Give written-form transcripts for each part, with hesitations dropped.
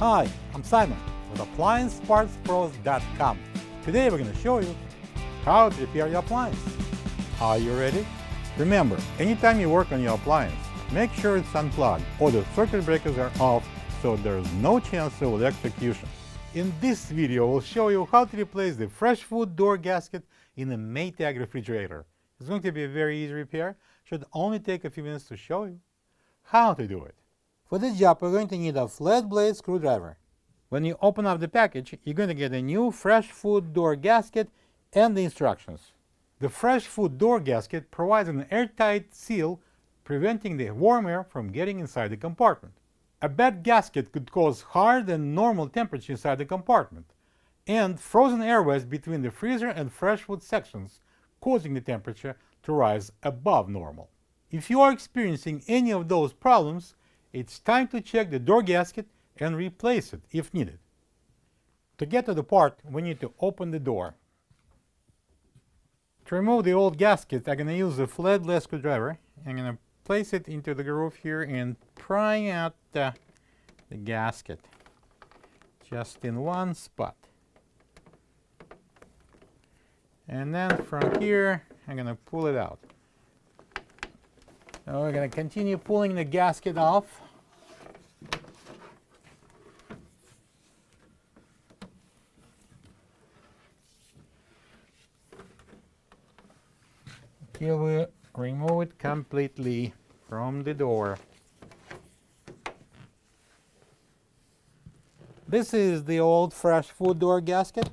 Hi, I'm Simon with AppliancePartsPros.com. Today we're going to show you how to repair your appliance. Are you ready? Remember, anytime you work on your appliance, make sure it's unplugged or the circuit breakers are off so there's no chance of electrocution. In this video, we'll show you how to replace the fresh food door gasket in a Maytag refrigerator. It's going to be a very easy repair. Should only take a few minutes to show you how to do it. For this job, we're going to need a flat blade screwdriver. When you open up the package, you're going to get a new fresh food door gasket and the instructions. The fresh food door gasket provides an airtight seal, preventing the warm air from getting inside the compartment. A bad gasket could cause higher than normal temperature inside the compartment, and frozen airways between the freezer and fresh food sections, causing the temperature to rise above normal. If you are experiencing any of those problems, it's time to check the door gasket and replace it if needed. To get to the part, we need to open the door. To remove the old gasket, I'm going to use a flat blade screwdriver. I'm going to place it into the groove here and pry out the gasket just in one spot. And then from here, I'm going to pull it out. Now we're going to continue pulling the gasket off. Here we remove it completely from the door. This is the old fresh food door gasket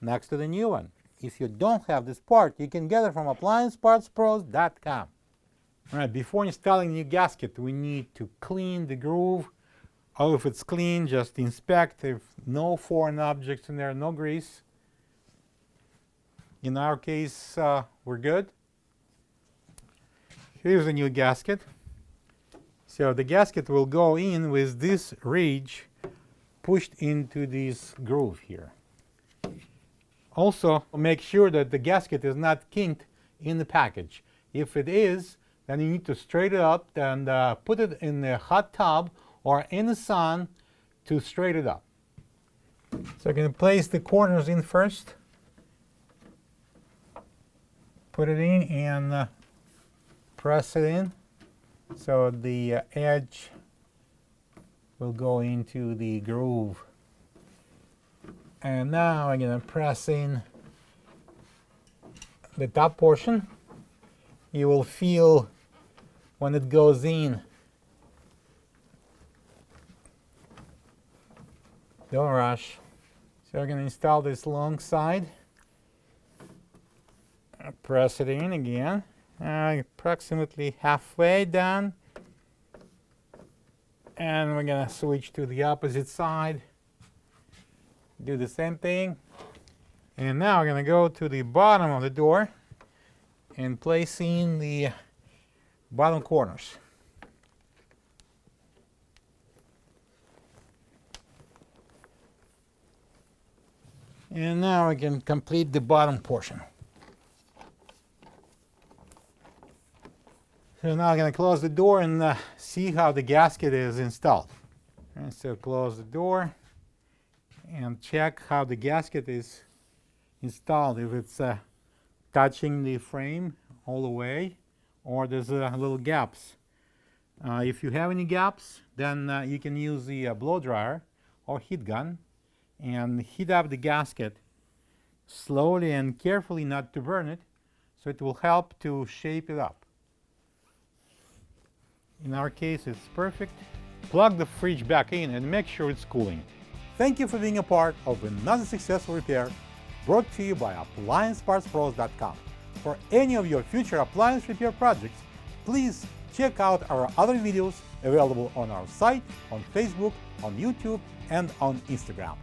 next to the new one. If you don't have this part, you can get it from AppliancePartsPros.com. Alright, before installing the new gasket, we need to clean the groove. Or if it's clean, just inspect if no foreign objects in there, no grease. In our case, we're good. Here's a new gasket. So the gasket will go in with this ridge pushed into this groove here. Also, make sure that the gasket is not kinked in the package. If it is, then you need to straighten it up and put it in a hot tub or in the sun to straighten it up. So I'm going to place the corners in first. Put it in and press it in so the edge will go into the groove. And now I'm going to press in the top portion. You will feel when it goes in. Don't rush. So I'm going to install this long side. Press it in again. Approximately halfway done. And we're going to switch to the opposite side. Do the same thing. And now we're going to go to the bottom of the door and place in the bottom corners. And now we can complete the bottom portion. So now I'm going to close the door and see how the gasket is installed. And so close the door and check how the gasket is installed. If it's touching the frame all the way, or there's little gaps. If you have any gaps, then you can use the blow dryer or heat gun and heat up the gasket slowly and carefully, not to burn it, so it will help to shape it up. In our case, it's perfect. Plug the fridge back in and make sure it's cooling. Thank you for being a part of another successful repair brought to you by AppliancePartsPros.com. For any of your future appliance repair projects, please check out our other videos available on our site, on Facebook, on YouTube, and on Instagram.